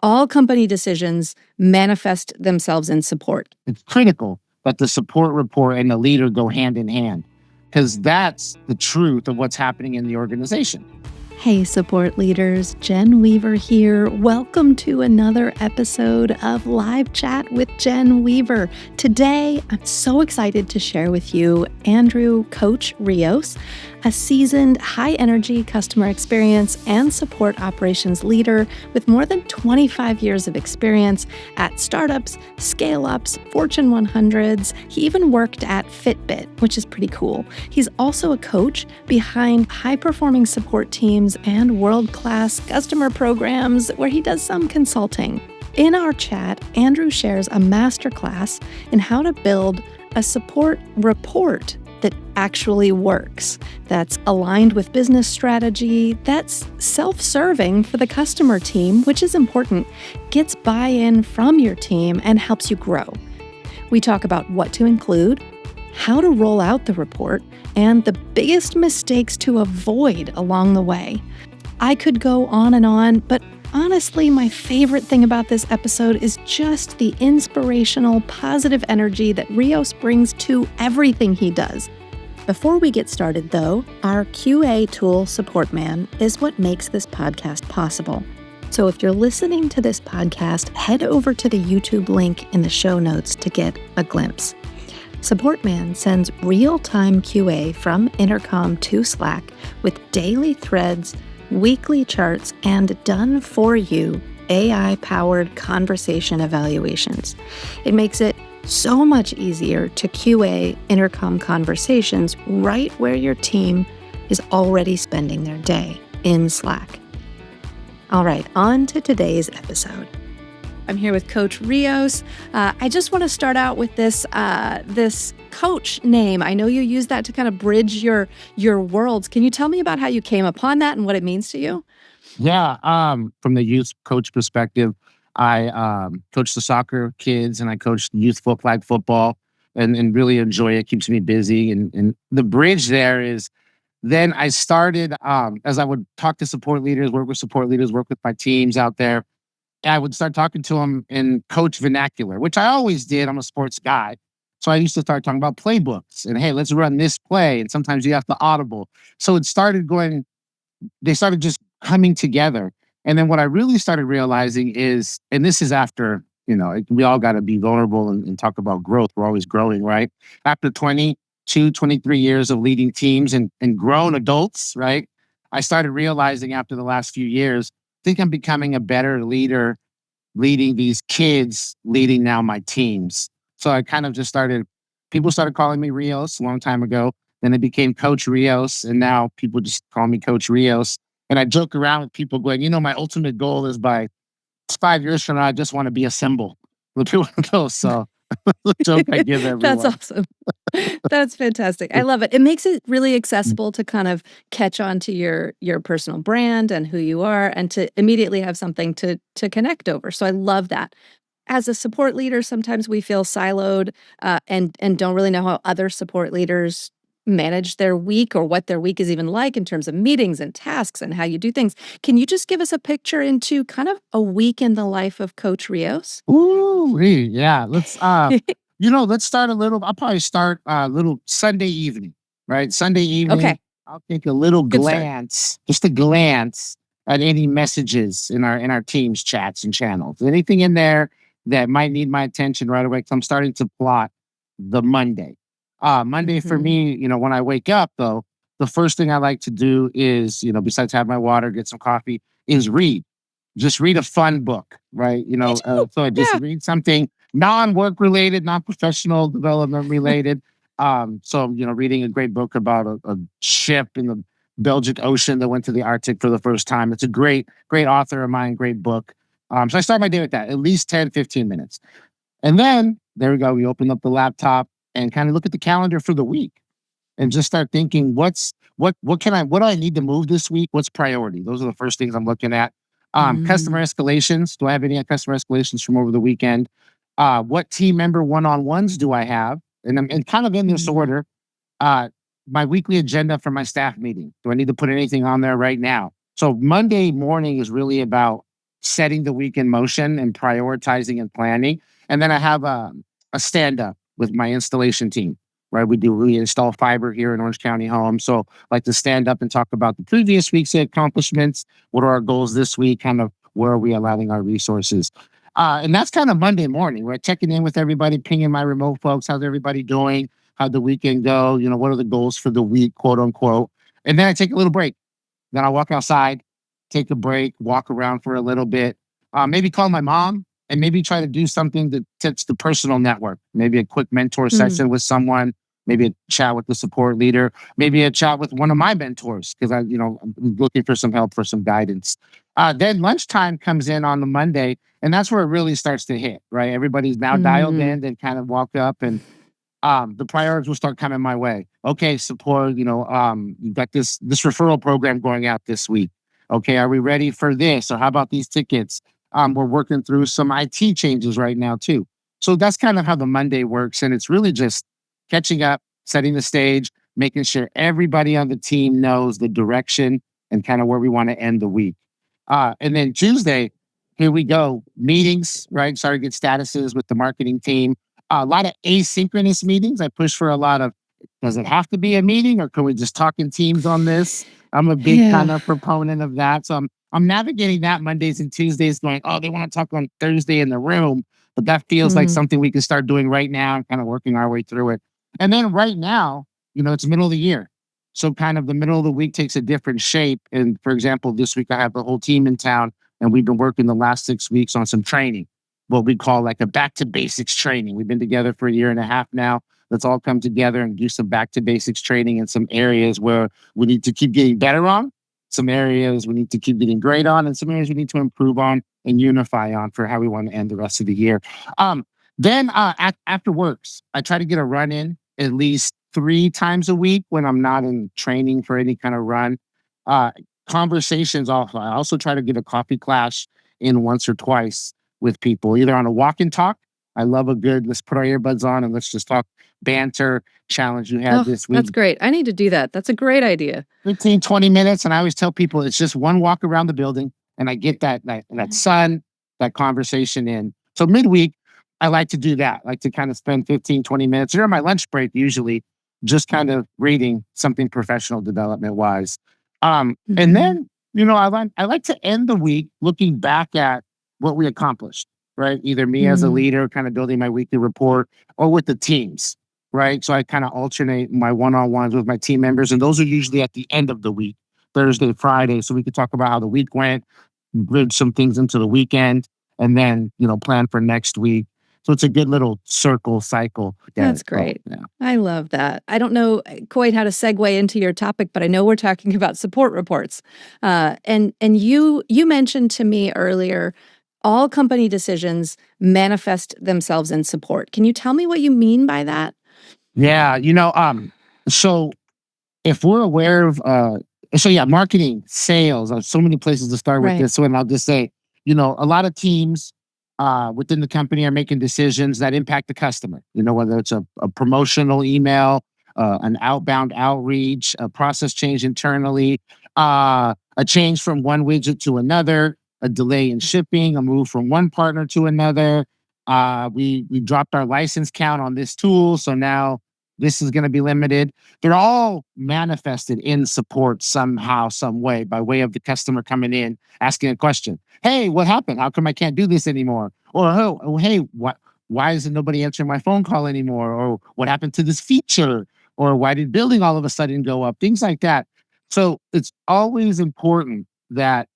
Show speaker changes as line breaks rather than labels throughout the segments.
All company decisions manifest themselves in support.
It's critical that the support report and the leader go hand in hand, because that's the truth of what's happening in the organization.
Hey, support leaders, Jen Weaver here. Welcome to another episode of Live Chat with Jen Weaver. Today, I'm so excited to share with you Andrew Coach Rios, a seasoned, high-energy customer experience and support operations leader with more than 25 years of experience at startups, scale-ups, Fortune 100s. He even worked at Fitbit, which is pretty cool. He's also a coach behind high-performing support teams and world-class customer programs where he does some consulting. In our chat, Andrew shares a masterclass in how to build a support report that actually works, that's aligned with business strategy, that's self-serving for the customer team, which is important, gets buy-in from your team, and helps you grow. We talk about what to include, how to roll out the report, and the biggest mistakes to avoid along the way. I could go on, but honestly, my favorite thing about this episode is just the inspirational, positive energy that Rios brings to everything he does. Before we get started, though, our QA tool Support Man is what makes this podcast possible. So if you're listening to this podcast, head over to the YouTube link in the show notes to get a glimpse. Support Man sends real-time QA from Intercom to Slack with daily threads, weekly charts, and done-for-you AI-powered conversation evaluations. It makes it so much easier to QA Intercom conversations right where your team is already spending their day, in Slack. All right, on to today's episode. I'm here with Coach Rios. I just want to start out with this coach name. I know you use that to kind of bridge your worlds. Can you tell me about how you came upon that and what it means to you?
Yeah, from the youth coach perspective, I coach the soccer kids and I coach youth flag football and really enjoy it. Keeps me busy. And the bridge there is then I started, as I would talk to support leaders, work with my teams out there, I would start talking to them in coach vernacular, which I always did. I'm a sports guy. So I used to start talking about playbooks and, hey, let's run this play. And sometimes you have to audible. So it started they started just coming together. And then what I really started realizing is, and this is after, we all got to be vulnerable and talk about growth. We're always growing, right? After 22, 23 years of leading teams and grown adults, right? I started realizing after the last few years, I think I'm becoming a better leader, leading these kids, leading now my teams. So I kind of just people started calling me Rios a long time ago. Then it became Coach Rios. And now people just call me Coach Rios. And I joke around with people going, my ultimate goal is by 5 years from now, I just want to be a symbol. People know. So the joke I give everyone.
That's awesome. That's fantastic. I love it. It makes it really accessible to kind of catch on to your personal brand and who you are and to immediately have something to connect over. So I love that. As a support leader, sometimes we feel siloed and don't really know how other support leaders manage their week or what their week is even like in terms of meetings and tasks and how you do things. Can you just give us a picture into kind of a week in the life of Coach Rios?
Ooh, yeah. Let's let's start a little. I'll probably start a little Sunday evening, right? Sunday evening.
Okay.
I'll take a little glance, just a glance at any messages in our team's chats and channels. Anything in there that might need my attention right away. Because I'm starting to plot the Monday. Monday for me, when I wake up though, the first thing I like to do is, besides have my water, get some coffee, is read. Just read a fun book, right? So I just read something non-work related, non-professional development related. Reading a great book about a ship in the Belgian Ocean that went to the Arctic for the first time. It's a great author of mine, great book. So I start my day with that, at least 10, 15 minutes. And then there we go. We open up the laptop and kind of look at the calendar for the week and just start thinking, what do I need to move this week? What's priority? Those are the first things I'm looking at. Customer escalations. Do I have any customer escalations from over the weekend? What team member one-on-ones do I have? And kind of in this order, my weekly agenda for my staff meeting. Do I need to put anything on there right now? So Monday morning is really about setting the week in motion and prioritizing and planning. And then I have a stand up with my installation team, right? We install fiber here in Orange County Home. So I like to stand up and talk about the previous week's accomplishments. What are our goals this week? Kind of where are we aligning our resources? And that's kind of Monday morning. We're checking in with everybody, pinging my remote folks. How's everybody doing? How'd the weekend go? What are the goals for the week, quote unquote? And then I take a little break. Then I walk outside, take a break, walk around for a little bit, maybe call my mom and maybe try to do something that touch the personal network. Maybe a quick mentor
Mm.
session with someone, maybe a chat with the support leader, maybe a chat with one of my mentors because I'm looking for some help for some guidance. Then lunchtime comes in on the Monday, and that's where it really starts to hit, right? Everybody's now dialed
Mm.
in and kind of walk up and the priorities will start coming my way. Okay, support, you got this referral program going out this week. Okay, are we ready for this? Or how about these tickets? We're working through some IT changes right now too. So that's kind of how the Monday works. And it's really just catching up, setting the stage, making sure everybody on the team knows the direction and kind of where we want to end the week. And then Tuesday, here we go. Meetings, right? Starting to get statuses with the marketing team, a lot of asynchronous meetings. I push for a lot of, does it have to be a meeting or can we just talk in teams on this? I'm a big kind
Yeah.
of proponent of that. So I'm navigating that Mondays and Tuesdays going, oh, they want to talk on Thursday in the room, but that feels like
Mm.
something we can start doing right now and kind of working our way through it. And then right now, it's middle of the year. So kind of the middle of the week takes a different shape. And for example, this week I have the whole team in town and we've been working the last 6 weeks on some training, what we call like a back to basics training. We've been together for a year and a half now. Let's all come together and do some back to basics training in some areas where we need to keep getting better on, some areas we need to keep getting great on, and some areas we need to improve on and unify on for how we want to end the rest of the year. Then after works, I try to get a run in at least 3 times a week when I'm not in training for any kind of run. Uh, Conversations also. I also try to get a coffee class in once or twice with people, either on a walk and talk. I love a good, let's put our earbuds on and let's just talk banter challenge you had
Oh,
this
that's
week.
great. I need to do that. That's a great idea.
15, 20 minutes. And I always tell people it's just one walk around the building and I get that sun, that conversation in. So midweek, I like to do that. I like to kind of spend 15, 20 minutes during my lunch break, usually just kind of reading something professional development wise. And
Mhm.
then, I like to end the week looking back at what we accomplished, right? Either me as a
Mm.
leader, kind of building my weekly report, or with the teams, right? So I kind of alternate my one-on-ones with my team members, and those are usually at the end of the week, Thursday, Friday. So we could talk about how the week went, bridge some things into the weekend, and then plan for next week. So it's a good little circle cycle. Yeah.
That's
Oh,
great.
yeah.
I love that. I don't know quite how to segue into your topic, but I know we're talking about support reports. And you mentioned to me earlier, all company decisions manifest themselves in support. Can you tell me what you mean by that?
Yeah. So if we're aware of so yeah, marketing, sales, so many places to start with
Right.
this one. I'll just say, a lot of teams within the company are making decisions that impact the customer, whether it's a promotional email, an outbound outreach, a process change internally, a change from one widget to another, a delay in shipping, a move from one partner to another. We dropped our license count on this tool, so now this is going to be limited. They're all manifested in support somehow, some way, by way of the customer coming in, asking a question. Hey, what happened? How come I can't do this anymore? Or, oh, hey, why isn't nobody answering my phone call anymore? Or what happened to this feature? Or why did building all of a sudden go up? Things like that. So it's always important that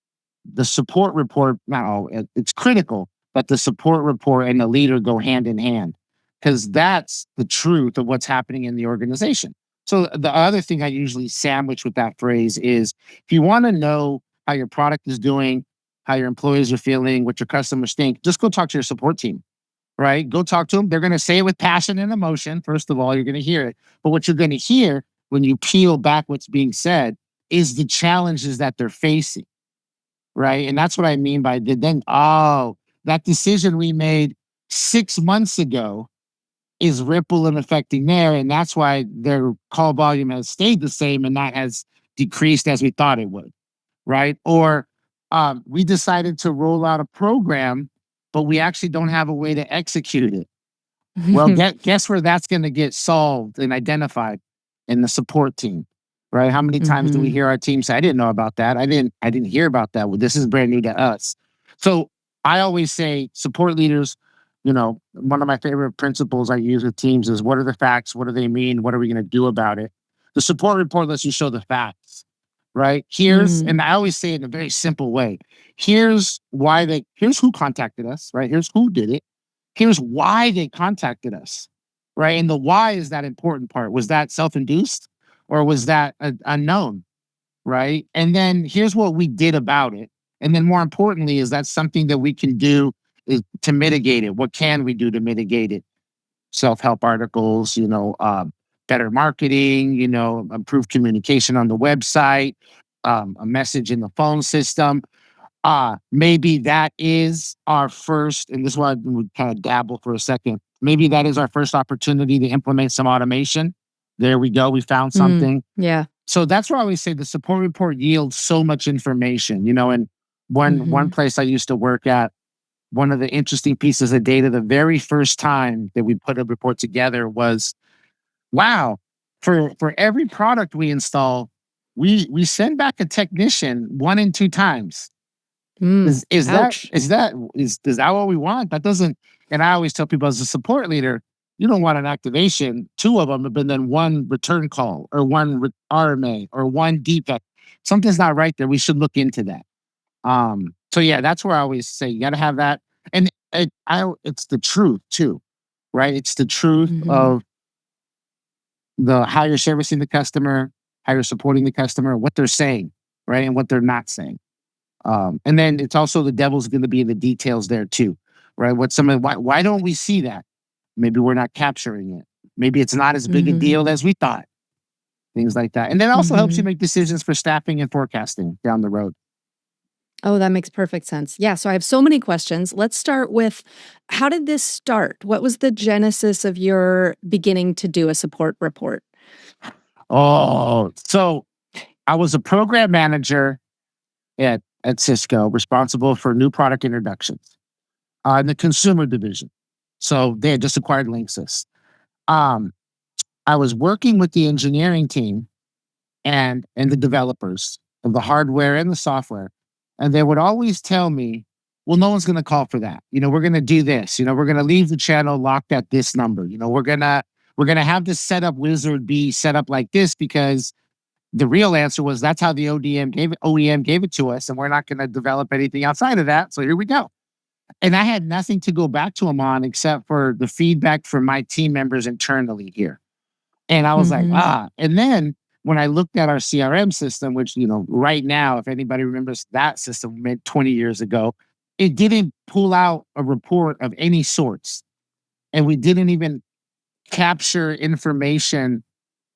the support report, not all, it's critical that the support report and the leader go hand in hand because that's the truth of what's happening in the organization. So the other thing I usually sandwich with that phrase is if you want to know how your product is doing, how your employees are feeling, what your customers think, just go talk to your support team, right? Go talk to them. They're going to say it with passion and emotion. First of all, you're going to hear it. But what you're going to hear when you peel back what's being said is the challenges that they're facing, right? And that's what I mean by that decision we made 6 months ago is ripple and affecting there. And that's why their call volume has stayed the same and not has decreased as we thought it would, right? Or we decided to roll out a program, but we actually don't have a way to execute it. Well, guess where that's going to get solved and identified? In the support team, right? How many times do we hear our team say, "I didn't know about that. I didn't hear about that. Well, this is brand new to us." So I always say, support leaders. One of my favorite principles I use with teams is, what are the facts? What do they mean? What are we going to do about it? The support report lets you show the facts, right? And I always say it in a very simple way. Here's who contacted us, right? Here's who did it. Here's why they contacted us, right? And the why is that important part. Was that self-induced, or was that unknown, right? And then here's what we did about it. And then more importantly, is that something that we can do to mitigate it? What can we do to mitigate it? Self-help articles, better marketing, improved communication on the website, a message in the phone system. Maybe that is our first, and this is why we kind of dabble for a second. Maybe that is our first opportunity to implement some automation. There we go. We found something.
Yeah.
So that's why I always say the support report yields so much information. And one place I used to work at, one of the interesting pieces of data, the very first time that we put a report together was, wow, for every product we install, we send back a technician 1 and 2 times. Is
Ouch.
that what we want? That doesn't. And I always tell people, as a support leader, you don't want an activation, 2 of them, but then 1 return call, or 1 RMA, or 1 defect. Something's not right there. We should look into that. So yeah, that's where I always say you got to have that, and it's the truth too, right? It's the truth of how you're servicing the customer, how you're supporting the customer, what they're saying, right, and what they're not saying. And then it's also, the devil's going to be in the details there too, right? Why don't we see that? Maybe we're not capturing it. Maybe it's not as big a deal as we thought. Things like that. And then also helps you make decisions for staffing and forecasting down the road.
Oh, that makes perfect sense. Yeah. So I have so many questions. Let's start with, how did this start? What was the genesis of your beginning to do a support report?
Oh, so I was a program manager at Cisco, responsible for new product introductions in the consumer division. So they had just acquired Linksys. I was working with the engineering team and the developers of the hardware and the software, and they would always tell me, "Well, no one's going to call for that. We're going to do this. We're going to leave the channel locked at this number. We're gonna have this setup wizard be set up like this, because the real answer was, that's how the OEM gave it to us, and we're not going to develop anything outside of that. So here we go." And I had nothing to go back to them on except for the feedback from my team members internally here. And I was like, And then when I looked at our CRM system, which, right now, if anybody remembers that system, 20 years ago, it didn't pull out a report of any sorts. And we didn't even capture information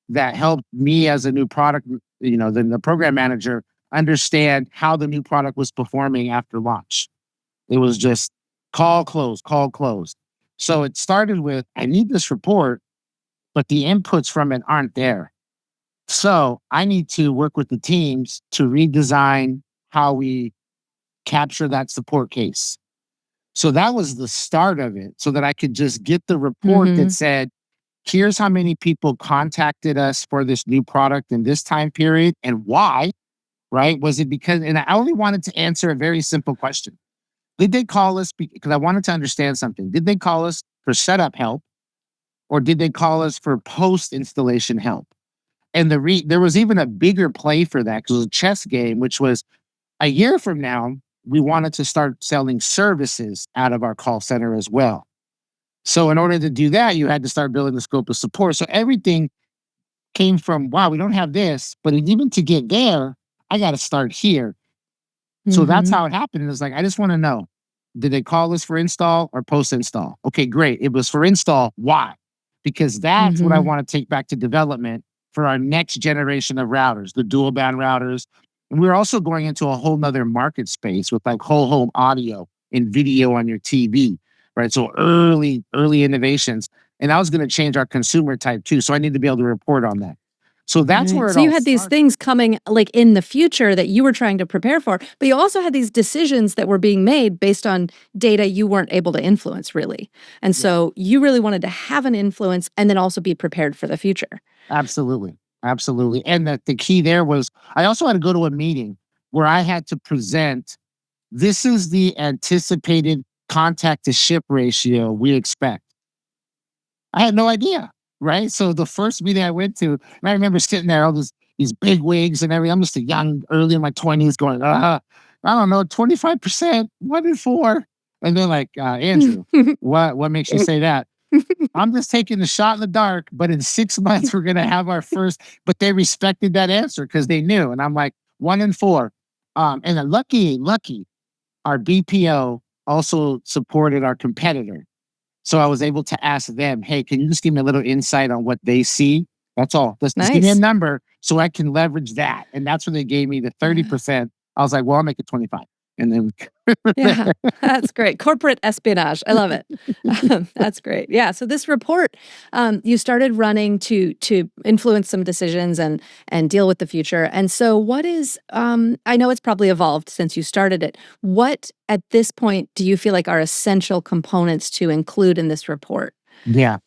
that helped me as a new product, the program manager, understand how the new product was performing after launch. It was just call, close, call, close. So it started with, I need this report, but the inputs from it aren't there. So I need to work with the teams to redesign how we capture that support case. So that was the start of it, so that I could just get the report that said, here's how many people contacted us for this new product in this time period, and why, right? Was it because, and I only wanted to answer a very simple question. Did they call us because I wanted to understand something? Did they call us for setup help, or did they call us for post-installation help? And there was even a bigger play for that, because it was a chess game, which was, a year from now, we wanted to start selling services out of our call center as well. So in order to do that, you had to start building the scope of support. So everything came from, wow, we don't have this, but even to get there, I got to start here. So that's how it happened. It was like, I just want to know, did they call us for install or post install? Okay, great. It was for install. Why? Because that's what I want to take back to development for our next generation of routers, the dual band routers. And we're also going into a whole nother market space with like whole home audio and video on your TV, right? So early innovations. And I was going to change our consumer type too. So I need to be able to report on that. So that's where
Right.
it
So you
all
had these
started.
things coming like in the future that you were trying to prepare for, but you also had these decisions that were being made based on data you weren't able to influence really. And
Yeah,
so you really wanted to have an influence and then also be prepared for the future.
absolutely. Absolutely. And the key there was I also had to go to a meeting where I had to present this is the anticipated contact to ship ratio we expect. I had no idea, right? So the first meeting I went to, and I remember sitting there, all these big wigs and everything. I'm just a young, early in my 20s, going, I don't know, 25%, 1 in 4. And they're like, Andrew, what makes you say that? I'm just taking a shot in the dark, but in 6 months we're gonna have our first. But they respected that answer because they knew. And I'm like, 1 in 4. And then lucky, our BPO also supported our competitor. So I was able to ask them, hey, can you just give me a little insight on what they see? That's all. Just give me a
Nice.
number so I can leverage that. And that's when they gave me the
Yeah.
30%. I was like, well, I'll make it 25. And then
Yeah, that's great. Corporate espionage. I love it. That's great. Yeah. So this report, you started running to influence some decisions and deal with the future. And so, what is? I know it's probably evolved since you started it. What at this point do you feel like are essential components to include in this report?
yeah.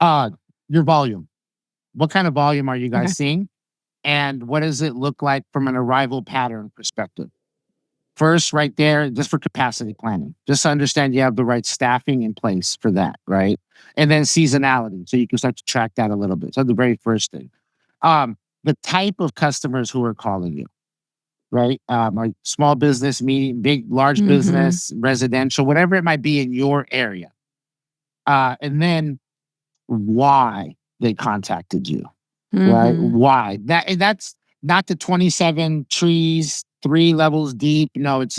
Uh your volume. What kind of volume are you guys
Okay.
seeing? And what does it look like from an arrival pattern perspective? First, right there, just for capacity planning, just to understand you have the right staffing in place for that, right? And then seasonality, so you can start to track that a little bit. So the very first thing, the type of customers who are calling you, right? Like small business, medium, big, large
Mm-hmm.
business, residential, whatever it might be in your area, and then why they contacted you, right?
Mm-hmm.
Why? That's not the 27 trees, 3 levels deep. No, it's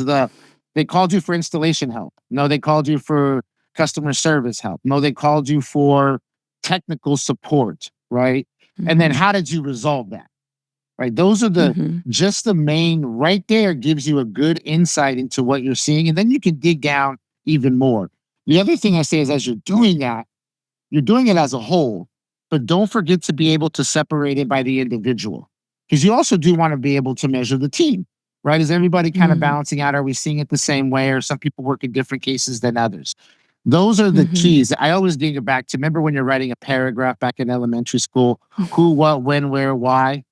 they called you for installation help. No, they called you for customer service help. No, they called you for technical support, right? And then
Mm-hmm.
how did you resolve that? Right? Those are the
Mm-hmm.
just the main right there gives you a good insight into what you're seeing. And then you can dig down even more. The other thing I say is as you're doing it as a whole, but don't forget to be able to separate it by the individual. Because you also do want to be able to measure the team, right? Is everybody kind of balancing out? Are we seeing it the same way? Or some people work in different cases than others? Those are the
Mm-hmm.
keys. I always dig it back to remember when you're writing a paragraph back in elementary school who, what, when, where, why,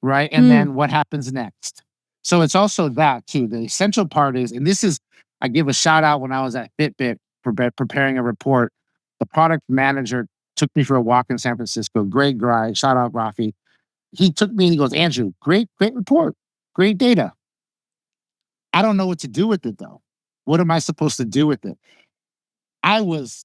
right? And
Mm.
then what happens next? So it's also that too. The essential part is, and this is, I give a shout out when I was at Fitbit preparing a report. The product manager took me for a walk in San Francisco. Great guy. Shout out Rafi. He took me and he goes, Andrew, great report, great data. I don't know what to do with it though. What am I supposed to do with it? I was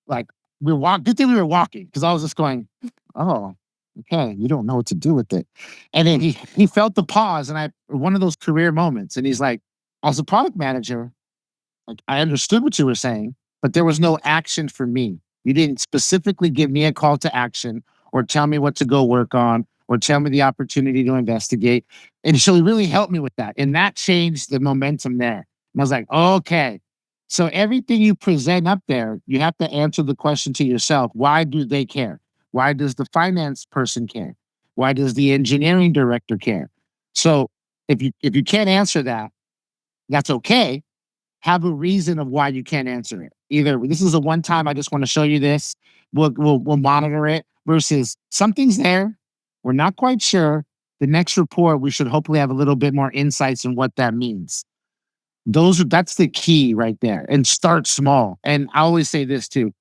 like, good thing we were walking because I was just going, oh, okay, you don't know what to do with it. And then he felt the pause and one of those career moments. And he's like, as a product manager, like I understood what you were saying, but there was no action for me. You didn't specifically give me a call to action or tell me what to go work on or tell me the opportunity to investigate. And so he really helped me with that. And that changed the momentum there. And I was like, okay. So everything you present up there, you have to answer the question to yourself. Why do they care? Why does the finance person care? Why does the engineering director care? So if you can't answer that, that's okay, have a reason of why you can't answer it. Either this is a one time, I just want to show you this. We'll monitor it versus something's there. We're not quite sure. The next report, we should hopefully have a little bit more insights on what that means. That's the key right there. And start small. And I always say this too: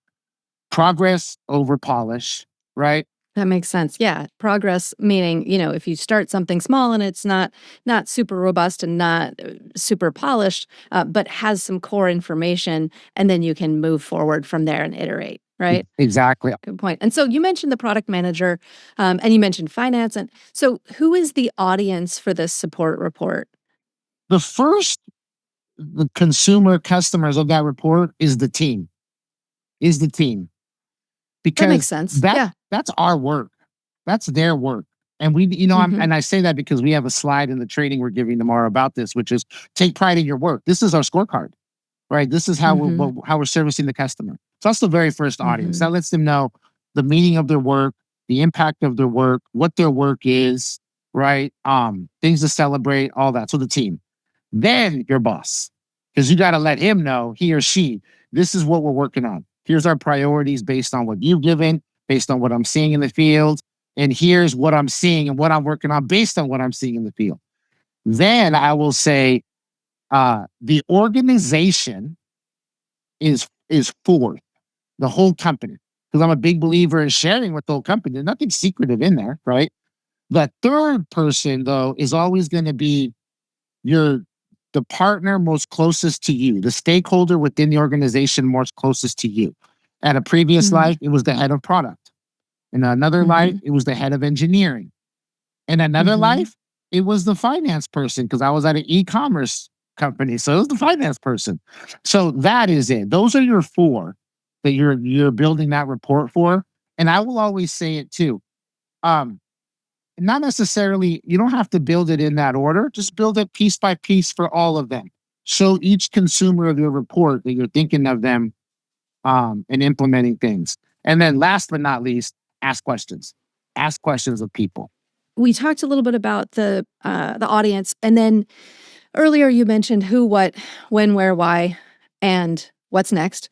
progress over polish, right?
That makes sense. Yeah, progress meaning, if you start something small and it's not super robust and not super polished, but has some core information, and then you can move forward from there and iterate. Right.
Exactly.
Good point. And so you mentioned the product manager, and you mentioned finance, and so who is the audience for this support report?
The first the consumer customers of that report is the team
That makes
because
sense. Yeah.
that's our work. That's their work. And
Hmm.
and I say that because we have a slide in the training we're giving tomorrow about this, which is take pride in your work. This is our scorecard, right? This is
Hmm.
how we're servicing the customer. So that's the very first audience.
Hmm.
That lets them know the meaning of their work, the impact of their work, what their work is, right? Things to celebrate, all that. So the team. Then your boss, because you got to let him know, he or she, this is what we're working on. Here's our priorities based on what you've given, based on what I'm seeing in the field. And here's what I'm seeing and what I'm working on based on what I'm seeing in the field. Then I will say the organization is for the whole company. Because I'm a big believer in sharing with the whole company. There's nothing secretive in there, right? The third person, though, is always going to be your the partner most closest to you, the stakeholder within the organization most closest to you. At a previous life, it was the head of product. In another life, it was the head of engineering. In another life, it was the finance person because I was at an e-commerce company. So it was the finance person. So that is it. Those are your four that you're building that report for. And I will always say it too. Not necessarily, you don't have to build it in that order. Just build it piece by piece for all of them. Show each consumer of your report that you're thinking of them and implementing things. And then last but not least, ask questions. Ask questions of people.
We talked a little bit about the audience, and then earlier you mentioned who, what, when, where, why, and what's next.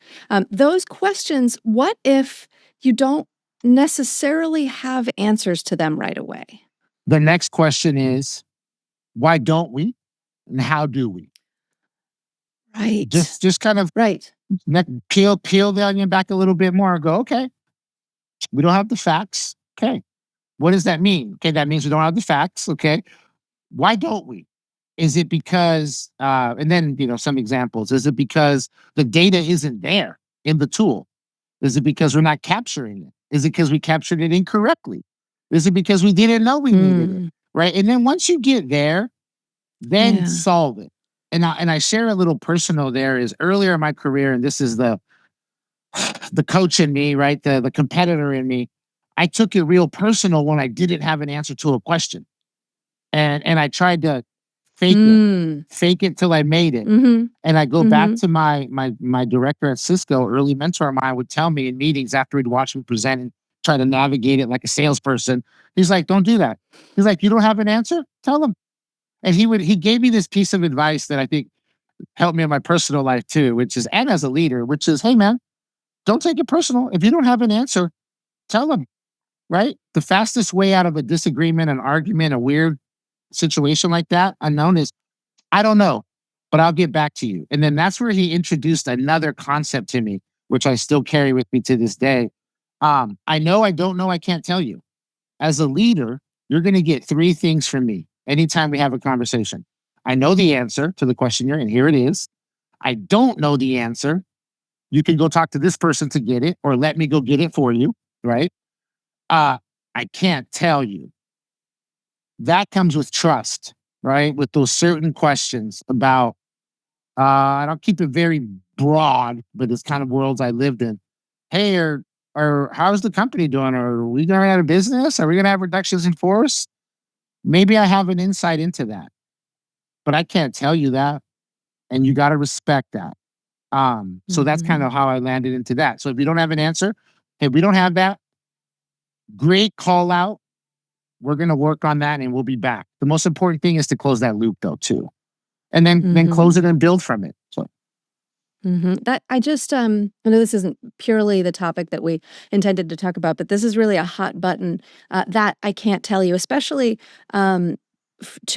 Those questions, what if you don't necessarily have answers to them right away?
The next question is, why don't we? And how do we?
Right.
Just kind of peel the onion back a little bit more and go, okay, we don't have the facts. Okay. What does that mean? Okay, that means we don't have the facts. Okay. Why don't we? Is it because, and then, some examples, is it because the data isn't there in the tool? Is it because we're not capturing it? Is it because we captured it incorrectly? Is it because we didn't know we needed it? Right. And then once you get there, then solve it. And I share a little personal there is earlier in my career, and this is the coach in me, right? The competitor in me. I took it real personal when I didn't have an answer to a question. And I tried to fake it till I made it. And I go back to my director at Cisco, early mentor of mine would tell me in meetings after he'd watch me present and try to navigate it like a salesperson. He's like, don't do that. He's like, you don't have an answer? Tell them. And he gave me this piece of advice that I think helped me in my personal life too, which is, and as a leader, which is, hey man, don't take it personal. If you don't have an answer, tell them, right? The fastest way out of a disagreement, an argument, a weird situation like that, unknown, is I don't know, but I'll get back to you. And then that's where he introduced another concept to me, which I still carry with me to this day. I know, I don't know, I can't tell you. As a leader, you're going to get three things from me anytime we have a conversation. I know the answer to the question you're in. Here it is. I don't know the answer. You can go talk to this person to get it, or let me go get it for you, right? I can't tell you. That comes with trust, right? With those certain questions about, I don't keep it very broad, but it's kind of worlds I lived in. Hey, or how's the company doing? Are we going out of business? Are we going to have reductions in force? Maybe I have an insight into that, but I can't tell you that. And you got to respect that. So that's kind of how I landed into that. So if you don't have an answer, hey, we don't have that. Great call out. We're going to work on that and we'll be back. The most important thing is to close that loop though, too. And then close it and build from it. So.
That I just I know this isn't purely the topic that we intended to talk about, but this is really a hot button that I can't tell you, especially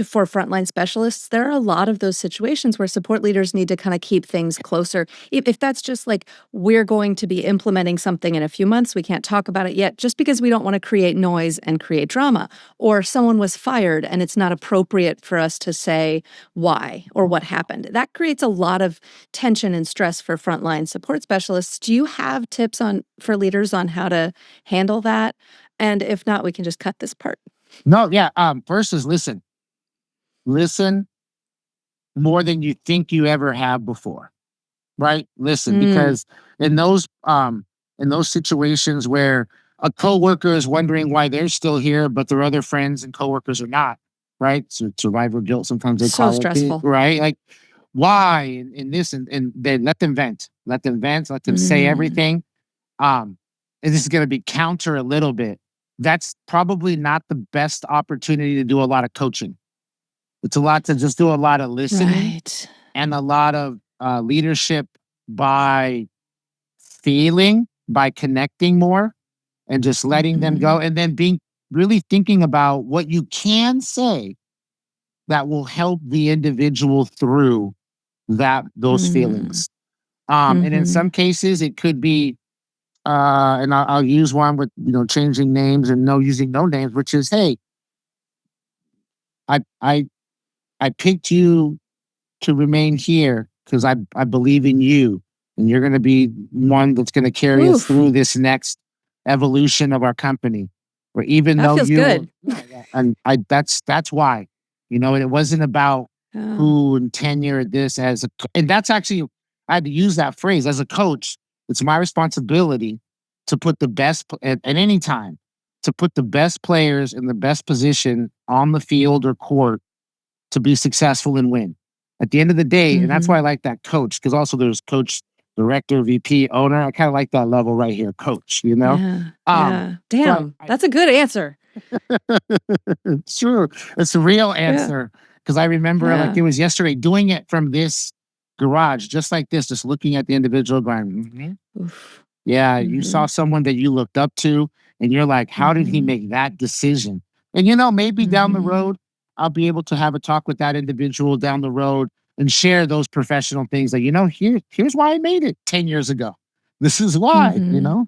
for frontline specialists. There are a lot of those situations where support leaders need to kind of keep things closer. If that's just like, we're going to be implementing something in a few months, we can't talk about it yet, just because we don't want to create noise and create drama, or someone was fired and it's not appropriate for us to say why or what happened. That creates a lot of tension and stress for frontline support specialists. Do you have tips for leaders on how to handle that? And if not, we can just cut this part.
No, yeah. First is listen. Listen more than you think you ever have before, right? Listen, because in those situations where a coworker is wondering why they're still here, but their other friends and coworkers are not, right? So survivor guilt, sometimes they call it,
stressful,
right? Like, why and this, and then let them vent, let them say everything. And this is going to be counter a little bit, that's probably not the best opportunity to do a lot of coaching. It's a lot to just do a lot of listening
Right.
and a lot of leadership by feeling, by connecting more and just letting them go.
Mhm.
And then being really thinking about what you can say that will help the individual through those
Mm.
feelings. And in
Mhm.
some cases, it could be, and I'll use one with changing names and no using no names, which is, hey, I I I picked you to remain here because I believe in you, and you're going to be one that's going to carry us
Oof.
through this next evolution of our company. Or even
That
though
feels
you were,
good.
yeah, and that's why, it wasn't about
Yeah.
who and tenure at this and that's actually I had to use that phrase as a coach. It's my responsibility to put the best at any time to put the best players in the best position on the field or court to be successful and win. At the end of the day, and that's why
Mhm.
I like that coach, because also there's coach, director, VP, owner. I kind of like that level right here, coach,
Yeah.
Um,
Yeah.
so I,
Damn.
I
That's a good answer.
it's true. It's a real
Yeah.
answer. Because I remember like
Yeah.
it was yesterday doing it from this garage, just like this, just looking at the individual going, "Mhm.
Oof.
Yeah, you saw
Mhm.
someone that you looked up to, and you're like, how did he
Mhm.
make that decision? And maybe down the
Mhm.
road, I'll be able to have a talk with that individual down the road and share those professional things that, here's why I made it 10 years ago. This is why.
Mhm.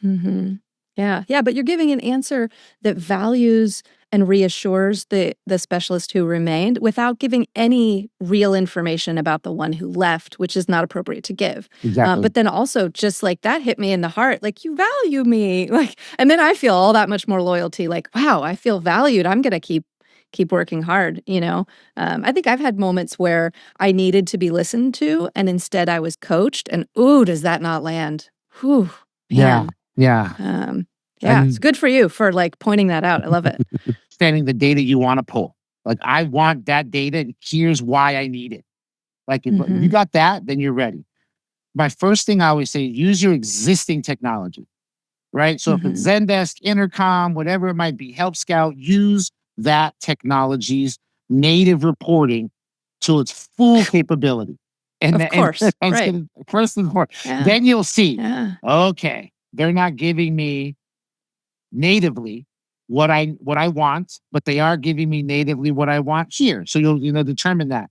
Mhm. Yeah. Yeah, but you're giving an answer that values and reassures the specialist who remained without giving any real information about the one who left, which is not appropriate to give.
Exactly.
But then also just like that hit me in the heart, like you value me, like, and then I feel all that much more loyalty. Like, wow, I feel valued. I'm gonna keep working hard. I think I've had moments where I needed to be listened to, and instead I was coached, and ooh, does that not land? Whew,
Yeah.
man.
Yeah.
Um, yeah, it's
And
good for you for, like, pointing that out. I love it.
understanding the data you want to pull. Like, I want that data. And here's why I need it. Like, if you
Mhm,
got that, then you're ready. My first thing I always say, use your existing technology, right? So if it's
mhm.
Zendesk, Intercom, whatever it might be, Help Scout, use that technology's native reporting to its full capability. And
Of
and
course,
I was
right.
gonna first and foremost,
Yeah,
then you'll see,
yeah.
okay, they're not giving me natively what I want, but they are giving me natively what I want here. So you'll determine that.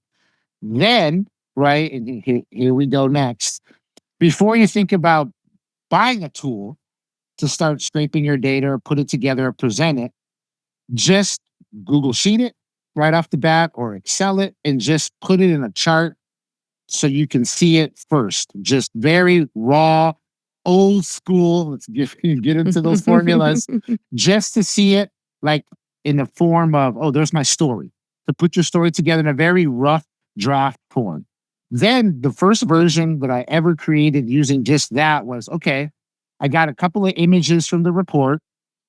Then, right, and here we go next. Before you think about buying a tool to start scraping your data or put it together or present it, just Google Sheet it right off the bat or Excel it and just put it in a chart so you can see it first. Just very raw, old school. Let's get into those formulas just to see it like in the form of, oh, there's my story. To put your story together in a very rough draft form. Then the first version that I ever created using just that was okay, I got a couple of images from the report.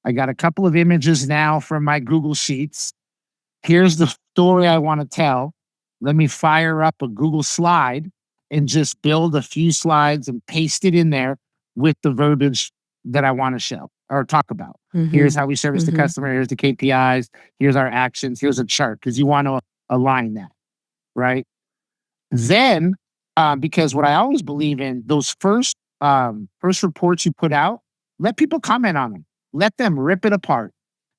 I got a couple of images now from my Google Sheets. Here's the story I want to tell. Let me fire up a Google slide and just build a few slides and paste it in there with the verbiage that I want to show or talk about. Here's
Mhm,
how we service the
mhm,
customer. Here's the KPIs. Here's our actions. Here's a chart because you want to align that, right? Then, because what I always believe in, those first reports you put out, let people comment on them. Let them rip it apart.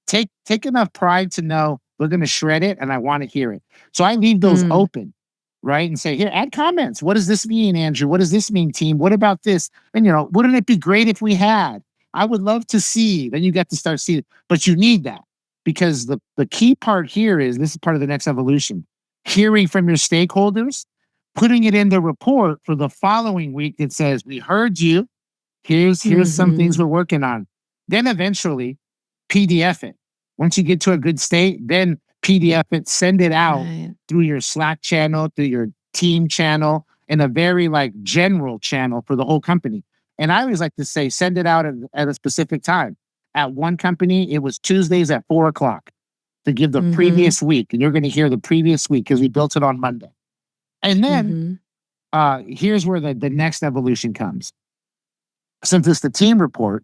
Take enough pride to know we're going to shred it and I want to hear it. So I leave those
mm,
open, right? And say, here, add comments. What does this mean, Andrew? What does this mean, team? What about this? And wouldn't it be great if we had? I would love to see. Then you got to start seeing, but you need that because the key part here is this is part of the next evolution. Hearing from your stakeholders, putting it in the report for the following week that says, we heard you. Here's some things
mhm.
we're working on. Then eventually PDF it. Once you get to a good state, then PDF it, send it out
Right.
through your Slack channel, through your team channel, in a very like general channel for the whole company. And I always like to say, send it out at a specific time. At one company, it was Tuesdays at 4 o'clock to give the
Mhm,
previous week. And you're going to hear the previous week because we built it on Monday. And then
mhm,
here's where the next evolution comes. Since it's the team report,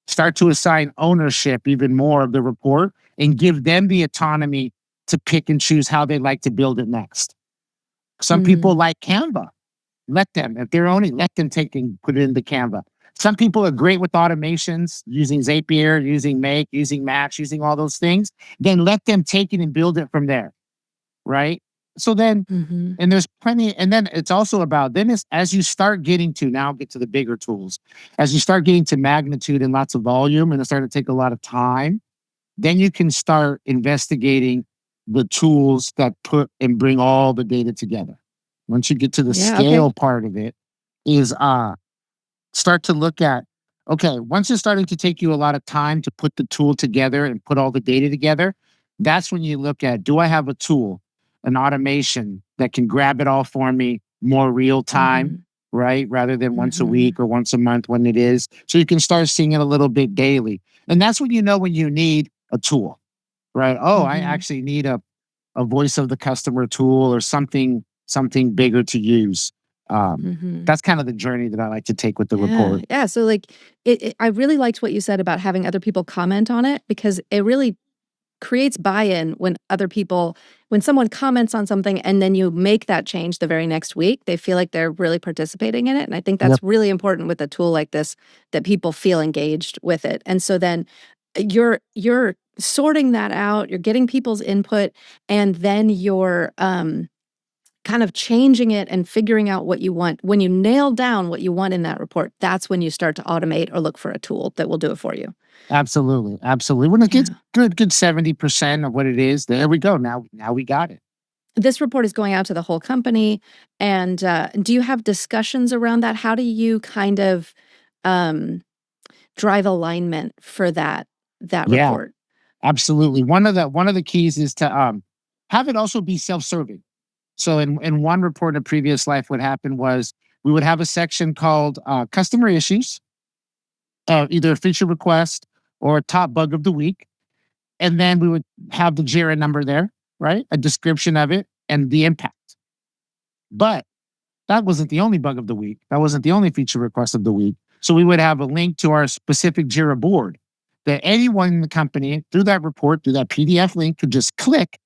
start to assign ownership even more of the report and give them the autonomy to pick and choose how they like to build it next. Some people like Canva. Let them, if they're owning, let them take and put it into Canva. Some people are great with automations, using Zapier, using Make, using Match, using all those things. Then let them take it and build it from there, right? So then,
Mhm.
and there's plenty, and then it's also about, then it's, as you start getting to, now get to the bigger tools, as you start getting to magnitude and lots of volume and it's starting to take a lot of time, then you can start investigating the tools that put and bring all the data together. Once you get to the
Yeah, okay.
scale part of it, is start to look at, okay, once it's starting to take you a lot of time to put the tool together and put all the data together, that's when you look at, do I have a tool, an automation that can grab it all for me more real time,
Mhm.
right? Rather than once a
Mhm.
week or once a month when it is. So you can start seeing it a little bit daily. And that's when you know when you need a tool, right? Oh, I
Mhm.
actually need a voice of the customer tool or something bigger to use.
Mhm.
That's kind of the journey that I like to take with the
Yeah,
report.
yeah, so, like, I really liked what you said about having other people comment on it because it really creates buy-in when other people when someone comments on something and then you make that change the very next week, they feel like they're really participating in it, and I think
Yep,
that's really important with a tool like this, that people feel engaged with it, and so then you're sorting that out, you're getting people's input, and then you're, kind of changing it and figuring out what you want. When you nail down what you want in that report, that's when you start to automate or look for a tool that will do it for you.
absolutely, absolutely. When it gets
Yeah.
good 70% of what it is, there we go. Now we got it.
This report is going out to the whole company, and, do you have discussions around that? How do you kind of, um, drive alignment for that
Yeah,
report?
absolutely. One of the keys is to have it also be self-serving. So in one report in a previous life, what happened was we would have a section called customer issues, either a feature request or a top bug of the week. And then we would have the JIRA number there, right? A description of it and the impact. But that wasn't the only bug of the week. That wasn't the only feature request of the week. So we would have a link to our specific JIRA board that anyone in the company, through that report, through that PDF link, could just click,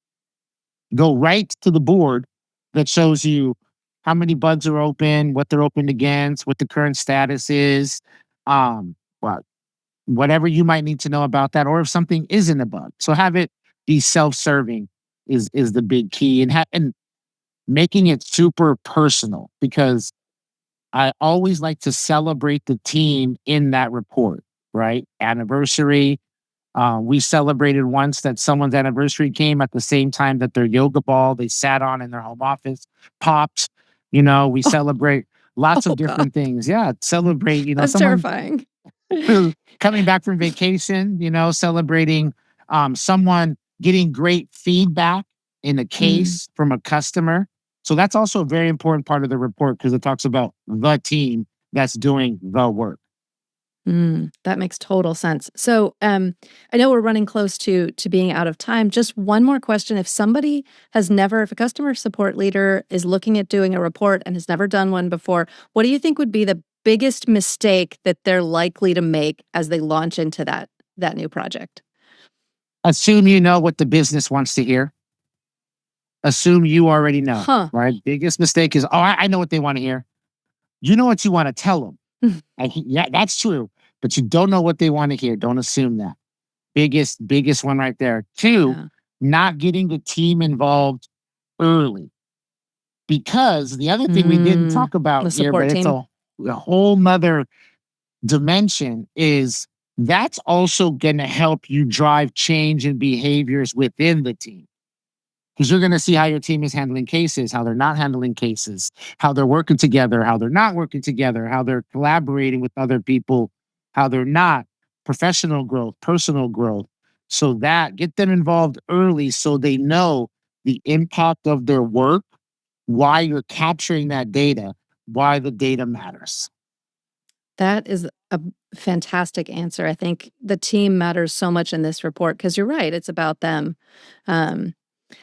go right to the board that shows you how many bugs are open, what they're open against, what the current status is, what whatever you might need to know about that, or if something isn't a bug. So have it be self-serving is the big key, and making it super personal, because I always like to celebrate the team in that report, right? Anniversary. We celebrated once that someone's anniversary came at the same time that their yoga ball they sat on in their home office popped. We celebrate lots of
Oh god,
different things. Yeah, celebrate,
that's
someone
terrifying.
who coming back from vacation, celebrating someone getting great feedback in a
Mm.
case from a customer. So that's also a very important part of the report because it talks about the team that's doing the work.
That makes total sense. So, I know we're running close to being out of time. Just one more question. If a customer support leader is looking at doing a report and has never done one before, what do you think would be the biggest mistake that they're likely to make as they launch into that new project?
Assume you know what the business wants to hear. Assume you already know,
Huh.
right? Biggest mistake is, oh, I know what they want to hear. You know what you want to tell them. Yeah, that's true. But you don't know what they want to hear. Don't assume that. Biggest one right there. Two,
Yeah.
not getting the team involved early. Because the other thing we didn't
Mm,
talk about
the
here,
support
but it's
team.
a whole nother dimension, is that's also going to help you drive change in behaviors within the team. Because you're going to see how your team is handling cases, how they're not handling cases, how they're working together, how they're not working together, how they're collaborating with other people, how they're not, professional growth, personal growth. So that get them involved early so they know the impact of their work, why you're capturing that data, why the data matters.
That is a fantastic answer. I think the team matters so much in this report because you're right, it's about them. Um,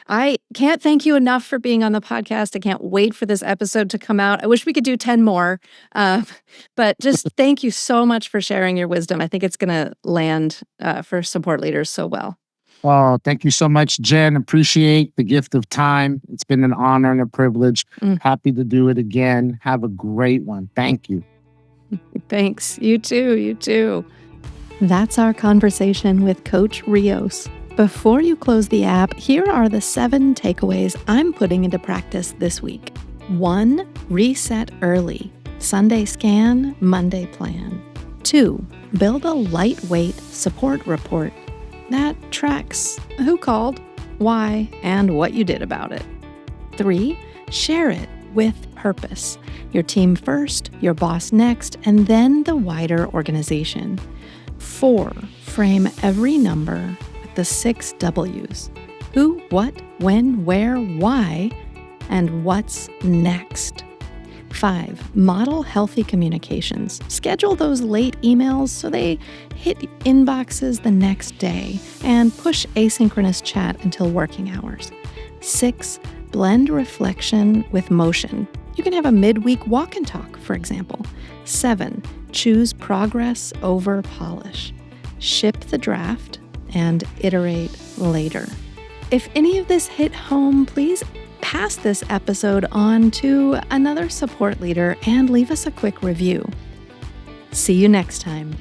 I can't thank you enough for being on the podcast. I can't wait for this episode to come out. I wish we could do 10 more, but just thank you so much for sharing your wisdom. I think it's going to land for support leaders so well.
Well, thank you so much, Jen. Appreciate the gift of time. It's been an honor and a privilege. Happy to do it again. Have a great one. Thank you.
Thanks. You too. You too. That's our conversation with Coach Rios. Before you close the app, here are the 7 takeaways I'm putting into practice this week. 1. Reset early. Sunday scan, Monday plan. 2. Build a lightweight support report that tracks who called, why, and what you did about it. 3. Share it with purpose. Your team first, your boss next, and then the wider organization. 4. Frame every number with the 6 W's. Who, what, when, where, why, and what's next. 5. Model healthy communications. Schedule those late emails so they hit inboxes the next day, and push asynchronous chat until working hours. 6. Blend reflection with motion. You can have a midweek walk and talk, for example. 7. Choose progress over polish. Ship the draft and iterate later. If any of this hit home, please pass this episode on to another support leader and leave us a quick review. See you next time.